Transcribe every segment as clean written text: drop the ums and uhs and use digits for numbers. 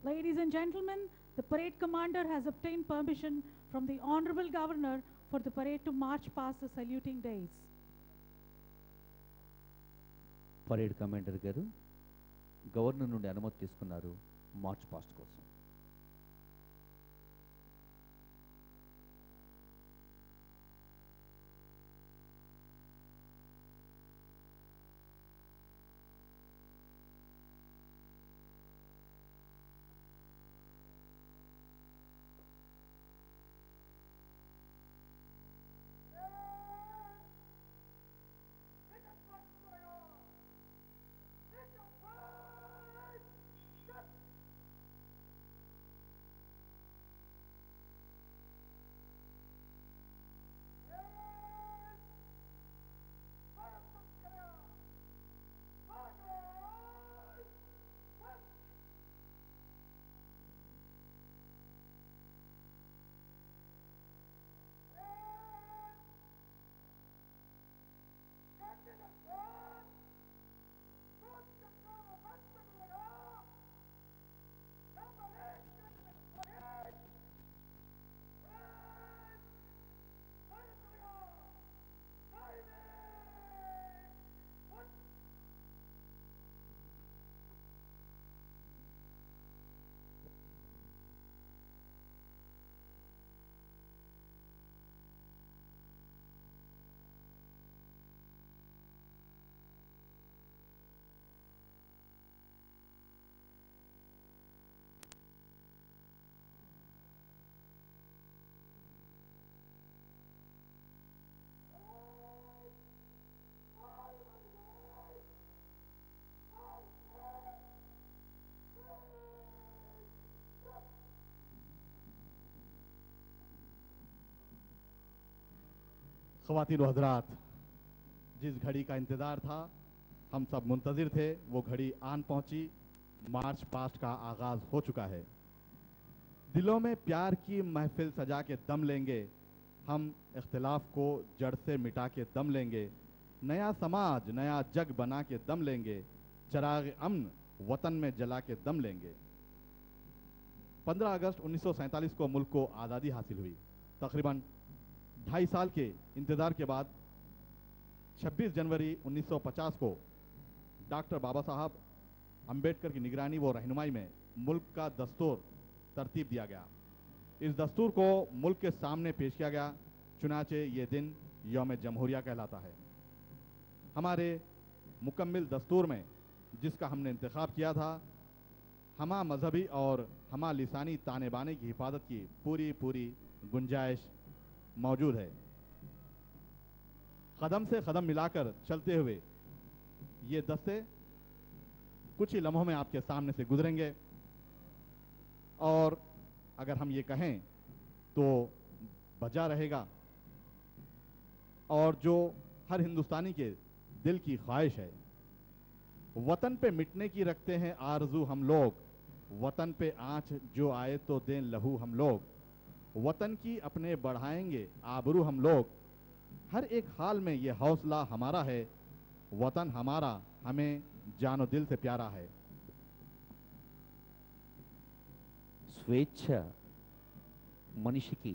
Ladies and gentlemen, the parade commander has obtained permission from the Honorable Governor for the parade to march past the saluting days. Parade commander గారు governor నుండి అనుమతి తీసుకున్నారు March past కోసం. ख़वातीन व हज़रात, जिस घड़ी का इंतज़ार था हम सब मुंतज़िर थे, वो घड़ी आन पहुंची। मार्च पास्ट का आगाज़ हो चुका है। दिलों में प्यार की महफिल सजा के दम लेंगे हम, इख्तिलाफ को जड़ से मिटा के दम लेंगे। नया समाज नया जग बना के दम लेंगे, चिराग अमन वतन में जला के दम लेंगे। 15 अगस्त 1947 को मुल्क को आज़ादी हासिल हुई। तकरीबन 2.5 साल के इंतज़ार के बाद 26 जनवरी 1950 को डॉक्टर बाबा साहब अंबेडकर की निगरानी व रहनुमाई में मुल्क का दस्तूर तरतीब दिया गया। इस दस्तूर को मुल्क के सामने पेश किया गया, चुनाचे ये दिन यौम जमहूरिया कहलाता है। हमारे मुकम्मिल दस्तूर में जिसका हमने इंतखाब किया था, हमा मजहबी और हमा लिसानी ताने बाने की हिफाजत की पूरी गुंजाइश मौजूद है। कदम से कदम मिलाकर चलते हुए ये दस्ते कुछ ही लम्हों में आपके सामने से गुजरेंगे और अगर हम ये कहें तो बजा रहेगा और जो हर हिंदुस्तानी के दिल की ख्वाहिश है। वतन पे मिटने की रखते हैं आरजू हम लोग, वतन पे आँच जो आए तो दें लहू हम लोग, वतन की अपने बढ़ाएंगे आबरू हम लोग। हर एक हाल में ये हौसला हमारा है, वतन हमारा हमें जानो दिल से प्यारा है। స్వేచ్ఛ మనిషికి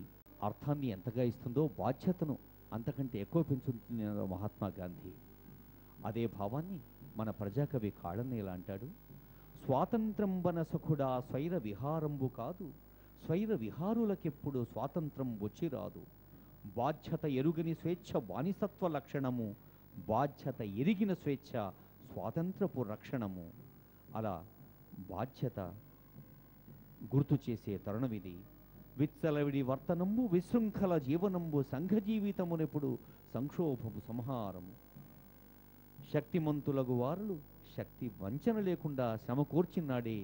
అర్థాన్ని ఎంతగా ఇస్తుందో బాధ్యతను అంతకంటే ఎక్కువ పెంచుతుంది మహాత్మా గాంధీ. అదే భావాన్ని మన ప్రజాకవి కాళన్న ఇలా అంటాడు: స్వాతంత్రం వన సఖుడా స్వైర విహారంబు కాదు, స్వైర విహారులకెప్పుడు స్వాతంత్రం వచ్చి రాదు. బాధ్యత ఎరుగని స్వేచ్ఛ బానిసత్వ లక్షణము, బాధ్యత ఎరిగిన స్వేచ్ఛ స్వాతంత్రపు రక్షణము. అలా బాధ్యత గుర్తు చేసే తరుణమిది. విత్సలవిడి వర్తనంబు విశృంఖల జీవనంబు సంఘ జీవితమునెప్పుడు సంక్షోభము సంహారము. శక్తిమంతులగు వారులు శక్తి వంచన లేకుండా సమకూర్చినాడే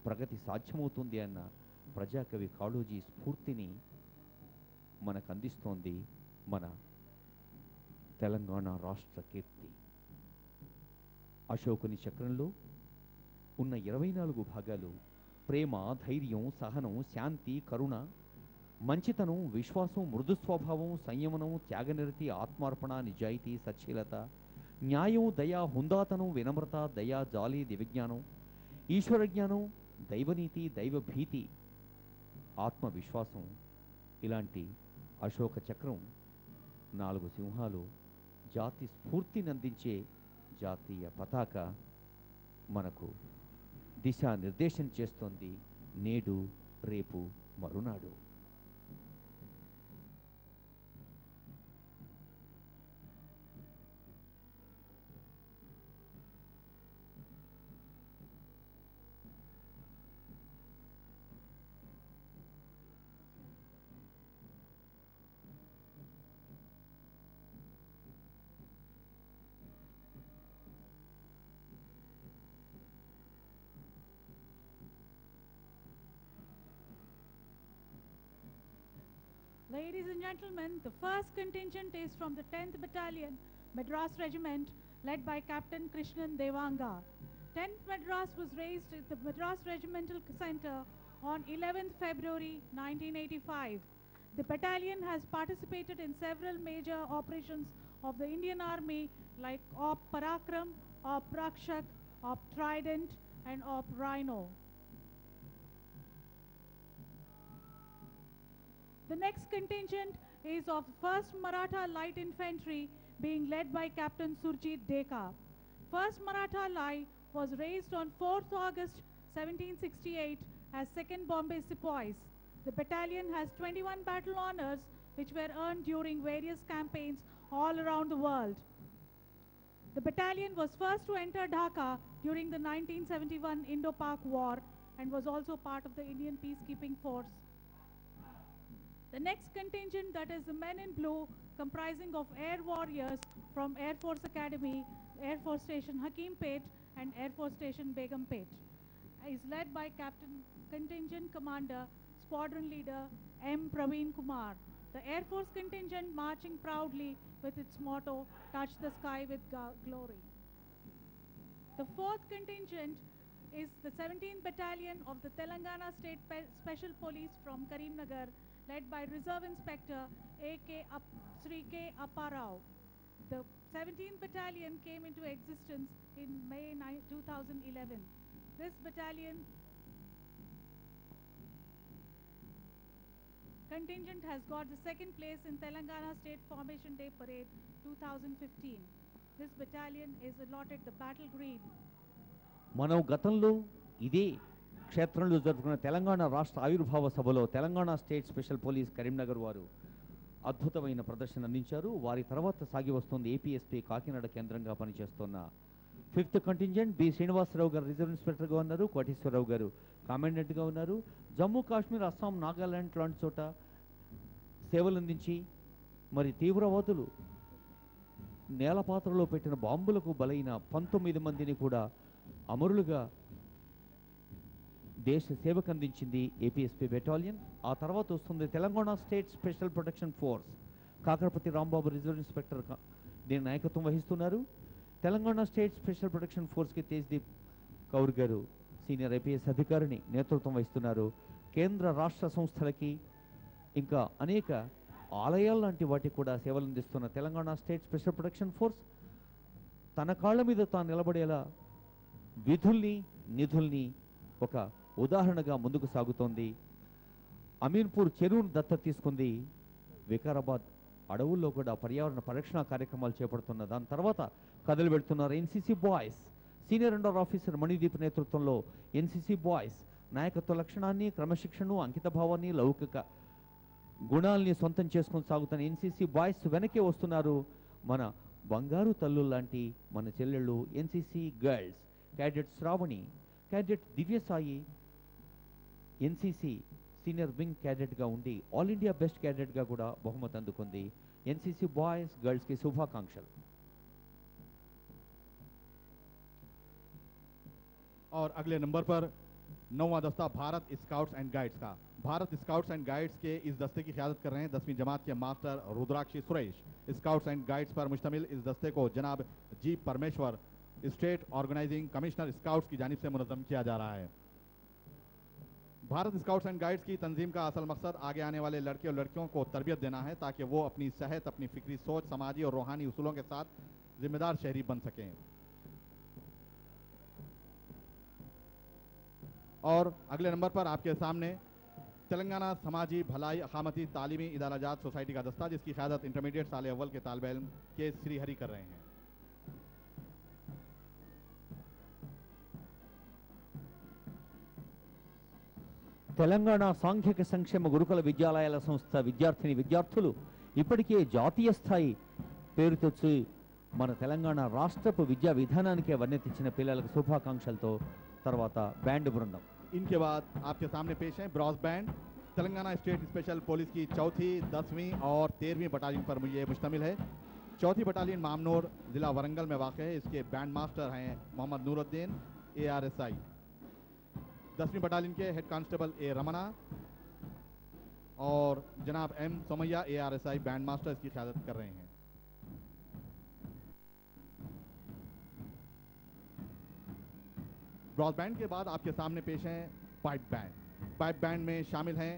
ప్రగతి సాధ్యమవుతుంది అన్న ప్రజాకవి కాళోజీ స్ఫూర్తిని మనకు అందిస్తోంది మన తెలంగాణ రాష్ట్ర కీర్తి. అశోకుని చక్రంలో ఉన్న 24 భాగాలు ప్రేమ, ధైర్యం, సహనం, శాంతి, కరుణ, మంచితనం, విశ్వాసం, మృదు స్వభావం, సంయమనం, త్యాగనిరతి, ఆత్మార్పణ, నిజాయితీ, సచ్చీలత, న్యాయం, దయ, హుందాతనం, వినమ్రత, దయ, జాలి, దివ్యజ్ఞానం, ఈశ్వర జ్ఞానం, దైవనీతి, దైవభీతి, ఆత్మవిశ్వాసం, ఇలాంటి అశోక చక్రం, 4 సింహాలు, జాతి స్ఫూర్తినందించే జాతీయ పతాక మనకు దిశానిర్దేశం చేస్తోంది నేడు, రేపు, మరునాడు. Ladies and gentlemen, the first contingent is from the 10th Battalion, Madras Regiment, led by Captain Krishnan Devanga. 10th Madras was raised at the Madras Regimental Center on 11th February 1985. The battalion has participated in several major operations of the Indian Army like Op Parakram, Op Rakshak, Op Trident, and Op Rhino. The next contingent is of 1st Maratha Light Infantry, being led by Captain Surjit Deka. 1st Maratha Light was raised on 4th August 1768 as 2nd Bombay Sepoys. The battalion has 21 battle honors which were earned during various campaigns all around the world. The battalion was first to enter Dhaka during the 1971 Indo-Pak War and was also part of the Indian peacekeeping force. The next contingent, that is the Men in Blue, comprising of air warriors from Air Force Academy, Air Force Station Hakimpet and Air Force Station Begumpet, is led by Captain Contingent Commander, Squadron Leader M. Praveen Kumar. The Air Force contingent marching proudly with its motto, "Touch the sky with glory." The 4th contingent is the 17th Battalion of the Telangana State Special Police from Karimnagar, led by Reserve Inspector Sri K. Apparao. The 17th Battalion came into existence in May 2011. This battalion contingent has got the 2nd place in Telangana State Formation Day Parade 2015. This battalion is allotted the battle green. మనం గతంలో ఇదే క్షేత్రంలో జరుపుకున్న తెలంగాణ రాష్ట్ర ఆవిర్భావ సభలో Telangana state special police Karimnagar వారు అద్భుతమైన ప్రదర్శన అందించారు. వారి తర్వాత సాగి వస్తుంది ఏపీఎస్పీ కాకినాడ కేంద్రంగా పనిచేస్తున్న 5th కంటింజెంట్ బి శ్రీనివాసరావు గారు రిజర్వ్ ఇన్స్పెక్టర్గా ఉన్నారు. కోటేశ్వరరావు గారు కామాండెంట్గా ఉన్నారు. జమ్మూ కాశ్మీర్, అస్సాం, నాగాలాండ్ లాంటి చోట సేవలందించి మరి తీవ్రవాదులు నేలపాత్రలో పెట్టిన బాంబులకు బలైన 19 మందిని కూడా అమరులుగా దేశ సేవకు అందించింది ఏపీఎస్పీ బెటాలియన్. ఆ తర్వాత వస్తుంది Telangana state special protection force. Kakarapati Rambabu reserve inspector దీని నాయకత్వం వహిస్తున్నారు. తెలంగాణ స్టేట్ స్పెషల్ ప్రొటెక్షన్ ఫోర్స్కి తేజ్దీప్ కౌర్ గారు సీనియర్ ఐపీఎస్ అధికారిని నేతృత్వం వహిస్తున్నారు. కేంద్ర రాష్ట్ర సంస్థలకి ఇంకా అనేక ఆలయాల లాంటి వాటికి కూడా సేవలు అందిస్తున్న Telangana state special protection force తన కాళ్ళ మీద తాను నిలబడేలా విధుల్ని, నిధుల్ని ఒక ఉదాహరణగా ముందుకు సాగుతోంది. అమీన్పూర్ చెరువును దత్తత తీసుకుంది. వికారాబాద్ అడవుల్లో కూడా పర్యావరణ పరిరక్షణ కార్యక్రమాలు చేపడుతున్న దాని తర్వాత కథలు పెడుతున్నారు NCC boys. Senior under officer Manideep నేతృత్వంలో ఎన్సీసీ బాయ్స్ నాయకత్వ లక్షణాన్ని, క్రమశిక్షణను, అంకితభావాన్ని, లౌకిక గుణాలని సొంతం చేసుకొని సాగుతున్న ఎన్సీసీ బాయ్స్ వెనకే వస్తున్నారు మన బంగారు తల్లు లాంటి మన చెల్లెళ్ళు NCC girls. Cadet Shravani, cadet Divyasai NCC senior wing క్యాడెట్గా ఉండి ఆల్ ఇండియా బెస్ట్ క్యాడెట్గా కూడా బహుమతి అందుకుంది. ఎన్సీసీ బాయ్స్ గర్ల్స్కి శుభాకాంక్షలు. और अगले नंबर पर 9वां दस्ता भारत स्काउट्स एंड गाइड्स का। भारत स्काउट्स एंड गाइड्स के इस दस्ते की क़यादत कर रहे हैं 10वीं जमात के master Rudrakshi Suresh. Scouts and guides पर मुश्तमिल इस दस्ते को जनाब जी परमेश्वर, स्टेट ऑर्गेनाइजिंग कमिश्नर स्काउट्स की जानिब से मुनज़्ज़म किया जा रहा है। भारत स्काउट्स एंड गाइड्स की तंजीम का असल मकसद आगे आने वाले लड़के और लड़कियों को तरबियत देना है ताकि वो अपनी सेहत, अपनी फिक्री सोच, समाजी और रूहानी उसूलों के साथ जिम्मेदार शहरी बन सकें। और अगले नंबर पर आपके सामने तेलंगाना समाजी भलाई अखामती तालीमी इदाराजात सोसाइटी का दस्ता, जिसकी क़यादत इंटरमीडिएट साल अव्वल के तालिब इल्म के श्रीहरि कर रहे हैं। తెలంగాణ సాంఘిక సంక్షేమ గురుకుల విద్యాలయాల సంస్థ విద్యార్థిని విద్యార్థులు ఇప్పటికే జాతీయ స్థాయి పేరు తెచ్చి మన తెలంగాణ రాష్ట్రపు విద్యా విధానానికే వన్నె తెచ్చిన పిల్లలకు శుభాకాంక్షలతో తర్వాత బ్యాండ్ బృందం। इनके बाद आपके सामने पेश है Bros band. Telangana state special police की 4वीं, 10वीं और 13वीं बटालियन पर ये मुश्तमिल है। 4वीं बटालियन मामनूर जिला वरंगल में वाक़ है। इसके बैंड मास्टर हैं मोहम्मद नूरुद्दीन ARSI। 10वीं बटालियन के हेड कांस्टेबल A रमना और जनाब M Somaiya ARSI band master इसकी क़यादत कर रहे हैं। ब्रॉस बैंड के बाद आपके सामने पेश हैं पाइप बैंड। पाइप बैंड में शामिल हैं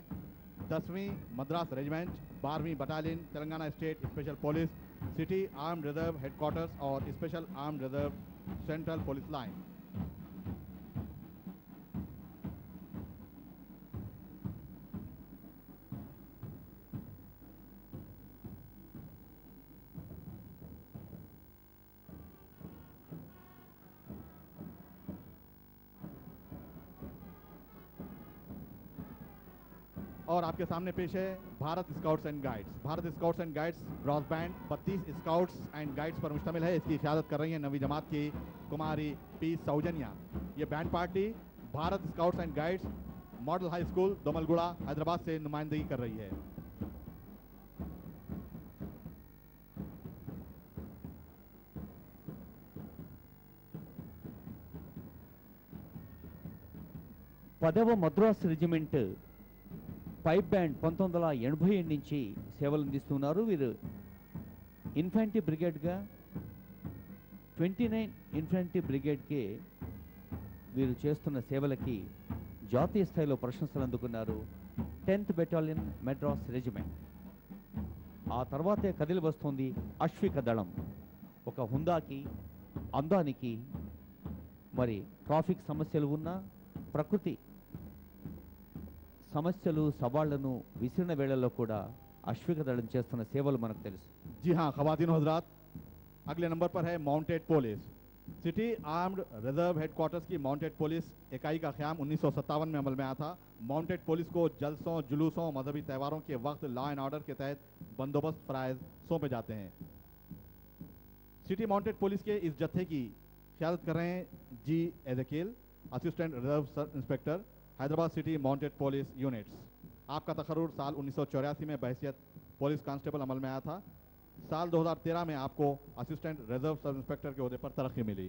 10वीं मद्रास रेजिमेंट, 12वीं battalion Telangana state special police, city armed reserve headquarters और special armed reserve central police line. और आपके सामने पेश है Bharat scouts and guides. Bharat scouts and guides brass band 32 scouts and guides पर मुश्तमिल है। इसकी क़यादत कर रही है 9वीं जमात की कुमारी P सौजन्या। ये band party Bharat scouts and guides model high school Domalguda Hyderabad से नुमाइंदगी कर रही है। పదవ మద్రాస్ రెజిమెంట్ పైప్ బ్యాండ్ 1987 నుంచి సేవలు అందిస్తున్నారు। వీరు ఇన్ఫాంట్రీ బ్రిగేడ్గా 29 ఇన్ఫాంట్రీ బ్రిగేడ్కి వీరు చేస్తున్న సేవలకి జాతీయ స్థాయిలో ప్రశంసలు అందుకున్నారు 10th బెటాలియన్ మెడ్రాస్ రెజిమెంట్। ఆ తర్వాతే కదిలి వస్తుంది అశ్విక దళం। ఒక హుందాకి అందానికి మరి ట్రాఫిక్ సమస్యలు ఉన్న ప్రకృతి సమస్యలు సవాళ్లను విసిరిన వేళల్లో కూడా అశ్విక దళం చేస్తున్న సేవలు మనకు తెలుసు। जी हाँ ख़वातीन हज़रात, अगले नंबर पर है mounted police. City armed reserve headquarters की माउंटेड पुलिस इकाई का क़याम 1957 में अमल में आया था। माउंटेड पुलिस को जलसों, जुलूसों, मजहबी त्योहारों के वक्त लॉ एंड ऑर्डर के तहत बंदोबस्त फ़राइज़ सौंपे जाते हैं। सिटी माउंटेड पुलिस के इस जत्थे की क़यादत कर रहे हैं G Ezekiel, assistant reserve sub inspector, Hyderabad city mounted police units. आपका तखर्रुर साल 1984 में बहैसियत पुलिस कांस्टेबल अमल में आया था। साल 2013 में आपको असिस्टेंट रिजर्व सब इंस्पेक्टर के ओहदे पर तरक्की मिली।